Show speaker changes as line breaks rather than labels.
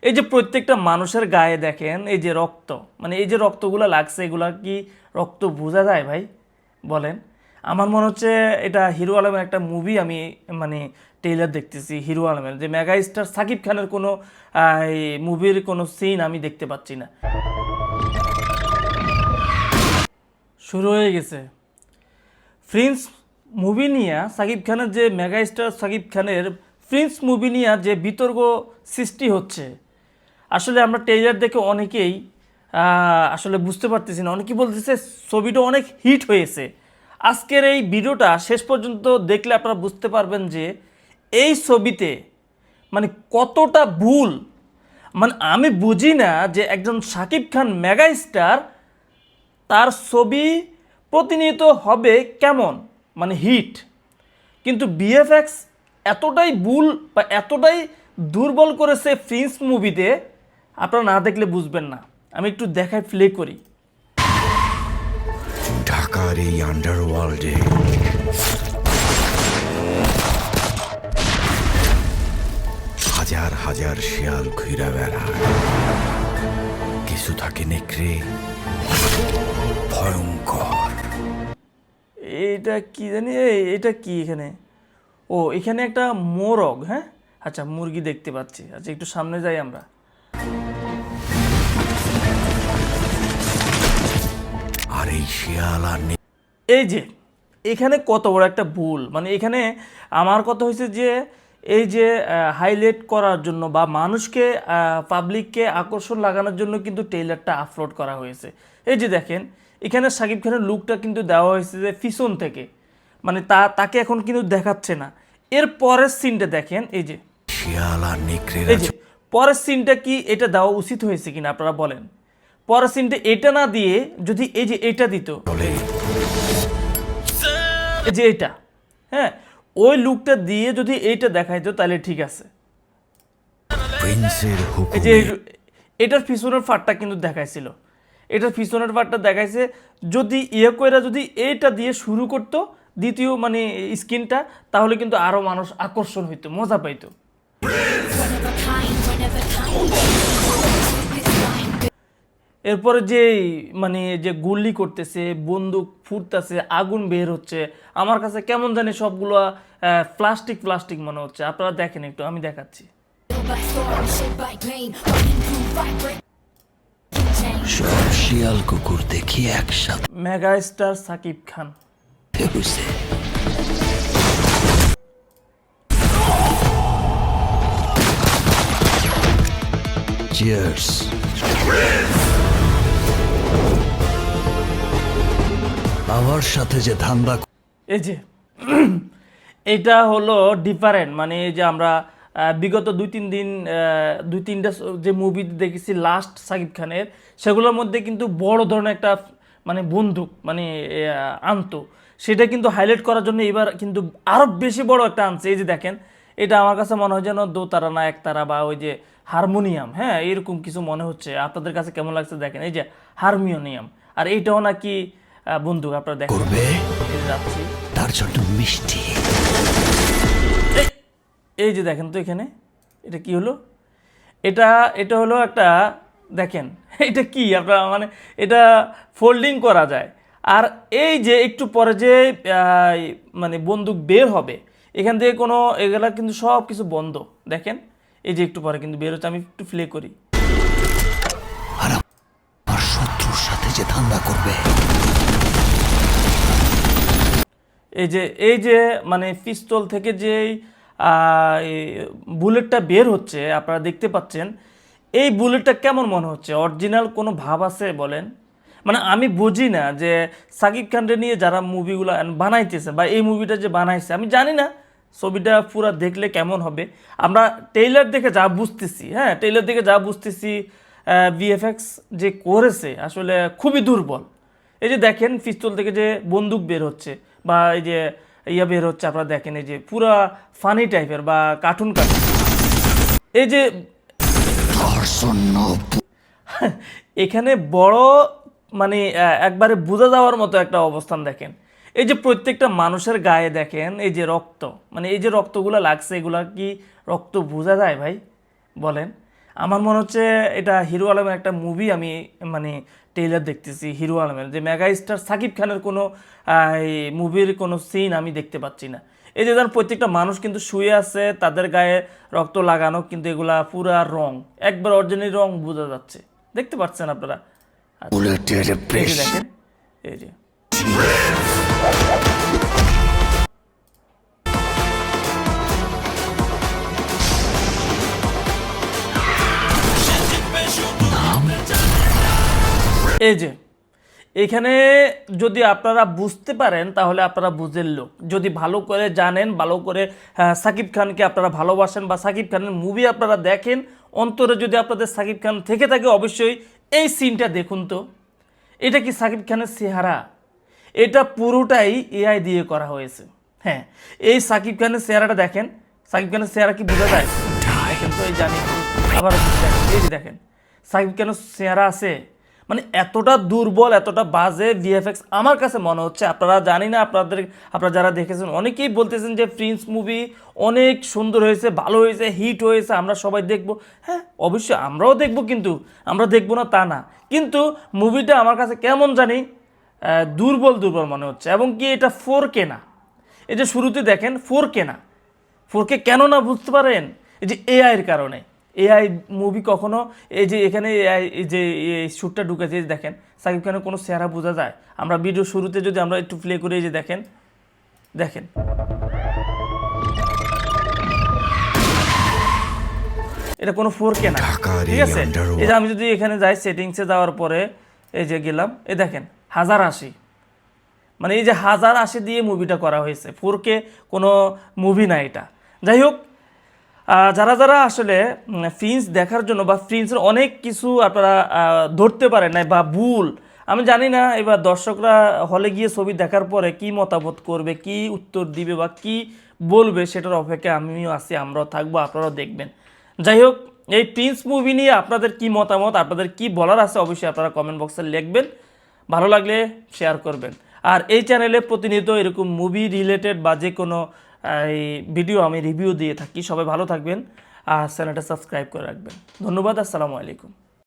এই যে প্রত্যেকটা মানুষের গায়ে দেখেন এই যে রক্ত, মানে এই যে রক্তগুলো লাগছে, এগুলা কি রক্ত বোঝা যায় ভাই? বলেন। আমার মনে হচ্ছে এটা হিরো আলমের একটা মুভি, আমি মানে ট্রেলার দেখতেছি হিরো আলমের, যে মেগা স্টার সাকিব খানের কোনো মুভির কোনো সিন আমি দেখতে পাচ্ছি না। শুরু হয়ে গেছে প্রিন্স মুভি নিয়ে সাকিব খানের, যে মেগা স্টার সাকিব খানের প্রিন্স মুভি নিয়ে যে বিতর্ক সৃষ্টি হচ্ছে। আসলে আমরা ট্রেলার দেখে অনেকেই আসলে বুঝতে পারতেছি না, অনেকেই বলতেছে ছবিটা অনেক হিট হয়েছে। আজকের এই ভিডিওটা শেষ পর্যন্ত দেখলে আপনারা বুঝতে পারবেন যে এই ছবিতে মানে কতটা ভুল। মানে আমি বুঝি না যে একজন সাকিব খান মেগা স্টার, তার ছবি প্রতিনিয়ত হবে কেমন, মানে হিট, কিন্তু বিএফএক্স এতটাই ভুল বা এতটাই দুর্বল করেছে প্রিন্স মুভিতে, আপনারা না দেখলে বুঝবেন না। আমি একটু দেখাই, প্লে করি।
ঢাকার এই আন্ডারওয়ার্ল্ডে হাজার হাজার শিয়াল ঘুরে বেড়ায়। কিছু থাকে নেকড়ে, ভয়ঙ্কর।
এটা কি জানি, এটা কি এখানে? ও, এখানে একটা মোরগ, হ্যাঁ আচ্ছা মুরগি দেখতে পাচ্ছি। আচ্ছা একটু সামনে যাই আমরা।
আর এই শিয়াল আর
এই যে এখানে কত বড় একটা ভুল, মানে এখানে আমার কথা হয়েছে যে এই যে হাইলাইট করার জন্য বা মানুষকে পাবলিককে আকর্ষণ লাগানোর জন্য কিন্তু ট্রেলারটা আপলোড করা হয়েছে। এই যে দেখেন এখানে সাকিব খানের লুকটা কিন্তু দেওয়া হয়েছে যে পিছন থেকে, মানে তাকে এখন কিন্তু দেখাচ্ছে না। এর পরের সিনটা দেখেন, এই যে
শিয়াল আর নেকড়েরা
এই যে পরের সিনটা কি এটা দেওয়া উচিত হয়েছে কিনা আপনারা বলেন? পরের সিনটা এটা না দিয়ে যদি এই যে এটা দিত,
চলে।
এই যে এটা, হ্যাঁ ওই লুকটা দিয়ে যদি এইটা দেখাইতো তাহলে ঠিক আছে।
প্রিন্সের
এই যে
হুকুমে
এটার পিছনের ফাটটা কিন্তু দেখাইছিল, এটার পিছনের ফাটটা দেখাইছে। যদি ইয়ে কইরা যদি এইটা দিয়ে শুরু করতো দ্বিতীয় মানে স্কিনটা, তাহলে কিন্তু আরো মানুষ আকর্ষণ হইতো, মজা পাইতো। এরপরে যে মানে যে গুলি করতেছে, বন্দুক ফুটতেছে, আগুন বের হচ্ছে, আমার কাছে কেমন জানি সবগুলো প্লাস্টিক প্লাস্টিক মনে হচ্ছে। আপনারা দেখেন একটু, আমি দেখাচ্ছি।
সব শিয়াল কুকুর দেখি একসাথে
মেগা স্টার সাকিব খান।
হইছে। চিয়ার্স। আমার সাথে যে ধান্দা
এই যে এটা হলো ডিফারেন্ট, মানে এই যে আমরা বিগত দুই তিনটা যে মুভি দেখেছি লাস্ট সাকিব খানের, সেগুলোর মধ্যে কিন্তু বড় ধরনের একটা মানে বন্দুক মানে আনতো, সেটা কিন্তু হাইলাইট করার জন্য এবার কিন্তু আরো বেশি বড় একটা আনছে। এই যে দেখেন, এটা আমার কাছে মনে হয় যেন দোতারা না একতারা বা ওই যে হারমোনিয়াম, হ্যাঁ এরকম কিছু মনে হচ্ছে। আপনাদের কাছে কেমন লাগছে দেখেন, এই যে হারমোনিয়াম, আর এইটাও নাকি বন্দুক। আপনারা দেখেন,
করবে
এই যে যাচ্ছি,
তার জন্য মিষ্টি।
এই যে দেখেন তো এখানে এটা কি হলো, এটা এটা হলো একটা, দেখেন এটা কি আপনারা মানে এটা ফোল্ডিং করা যায়। আর এই যে একটু পরে যে মানে বন্দুক বের হবে এখান থেকে, কোনো এগুলা কিন্তু সব কিছু বন্ধ। দেখেন এই যে একটু পরে কিন্তু বের হচ্ছে, আমি একটু প্লে করি।
আর আমার শত্রুর সাথে যে ধান্দা করবে
এই যে মানে পিস্তল থেকে যে বুলেটটা বের হচ্ছে আপনারা দেখতে পাচ্ছেন, এই বুলেটটা কেমন মনে হচ্ছে? অরিজিনাল কোনো ভাব আছে বলেন? মানে আমি বুঝি না যে সাকিব খানকে নিয়ে যারা মুভিগুলো বানাইতেছে বা এই মুভিটা যে বানাইছে, আমি জানি না ছবিটা পুরো দেখলে কেমন হবে। আমরা ট্রেইলার দেখে যা বুঝতেছি, হ্যাঁ ট্রেইলার দেখে যা বুঝতেছি, ভিএফএক্স যে করেছে আসলে খুবই দুর্বল। এই যে দেখেন পিস্তল থেকে যে বন্দুক বের হচ্ছে বা এই যে ইয়া বের হচ্ছে, আপনারা দেখেন এই যে পুরা ফানি টাইপের বা কার্টুন কার্টুন। এই যে
তার জন্য
এখানে বড় মানে একবারে বোঝা যাওয়ার মতো একটা অবস্থান দেখেন। এই যে প্রত্যেকটা মানুষের গায়ে দেখেন এই যে রক্ত, মানে এই যে রক্তগুলো লাগছে, এগুলা কি রক্ত বোঝা যায় ভাই? বলেন। আমার মনে হচ্ছে এটা হিরো আলমের একটা মুভি আমি মানে ট্রেলার দেখতেছি হিরো আলমের, যে মেগা স্টার সাকিব খানের কোনো মুভির কোনো সিন আমি দেখতে পাচ্ছি না। এই যে ধর প্রত্যেকটা মানুষ কিন্তু শুয়ে আছে, তাদের গায়ে রক্ত লাগানো, কিন্তু এগুলা পুরা রং, একবার অরিজিনাল রং বোঝা যাচ্ছে, দেখতে পাচ্ছেন আপনারা। আচ্ছা,
বুলেটের
এই যে
বেশ
দেখেন, এই যে এই যে এখানে যদি আপনারা বুঝতে পারেন তাহলে আপনারা বুঝেন লোক, যদি ভালো করে জানেন, ভালো করে সাকিব খানকে আপনারা ভালোবাসেন বা সাকিব খানের মুভি আপনারা দেখেন, অন্তরে যদি আপনাদের সাকিব খান থেকে থাকে অবশ্যই এই সিনটা দেখুন তো। এটা কি সাকিব খানের চেহারা? এটা পুরোটাই এআই দিয়ে করা হয়েছে। হ্যাঁ, এই সাকিব খানের চেহারাটা দেখেন, সাকিব খানের চেহারা কি বোঝা যায়? দেখেন তো, এই জানি আবার এই যে দেখেন সাকিব খানের চেহারা আছে, মানে এতটা দুর্বল, এতটা বাজে ভিএফএক্স আমার কাছে মনে হচ্ছে। আপনারা জানি না, আপনারা যারা দেখেছেন অনেকেই বলতেছেন যে প্রিন্স মুভি অনেক সুন্দর হয়েছে, ভালো হয়েছে, হিট হয়েছে, আমরা সবাই দেখব। হ্যাঁ, অবশ্যই আমরাও দেখব, কিন্তু আমরা দেখব না তা না, কিন্তু মুভিটা আমার কাছে কেমন জানি দুর্বল মনে হচ্ছে। এবং কি এটা 4K না, এই যে শুরুতে দেখেন 4K না। 4K কেন না বুঝতে পারেন? এই যে এআইয়ের কারণে। এআই মুভি কখনো, এই যে এখানে এআই যে শ্যুটটা ঢুকেছে, এই যে দেখেন সাকিব খানের কোনো চেহারা বোঝা যায়? আমরা ভিডিও শুরুতে যদি আমরা একটু প্লে করি, এই যে দেখেন, দেখেন এটা কোনো 4K না, ঠিক আছে? এই যে আমি যদি এখানে যাই সেটিংসে যাওয়ার পরে এই যে গেলাম, এই দেখেন 1080, মানে এই যে 1080 দিয়ে মুভিটা করা হয়েছে, 4K কোনো মুভি না এটা। যাই হোক, যারা আসলে প্রিন্স দেখার জন্য বা প্রিন্সের অনেক কিছু আপনারা ধরতে পারেন না বা ভুল, আমি জানি না এবার দর্শকরা হলে গিয়ে ছবি দেখার পরে কি মতামত করবে, কি উত্তর দিবে বা কি বলবে, সেটার অপেক্ষায় আমিও আছি, আমরাও থাকবো, আপনারাও দেখবেন। যাই হোক, এই প্রিন্স মুভি নিয়ে আপনাদের কি মতামত, আপনাদের কি বলার আছে, অবশ্যই আপনারা কমেন্ট বক্সে লিখবেন। ভালো লাগলে শেয়ার করবেন। আর এই চ্যানেলে প্রতিনিয়ত এরকম মুভি রিলেটেড বা যে কোনো এই ভিডিও আমি রিভিউ দিয়ে থাকি। সবাই ভালো থাকবেন আর চ্যানেলটা সাবস্ক্রাইব করে রাখবেন। ধন্যবাদ, আসসালামু আলাইকুম।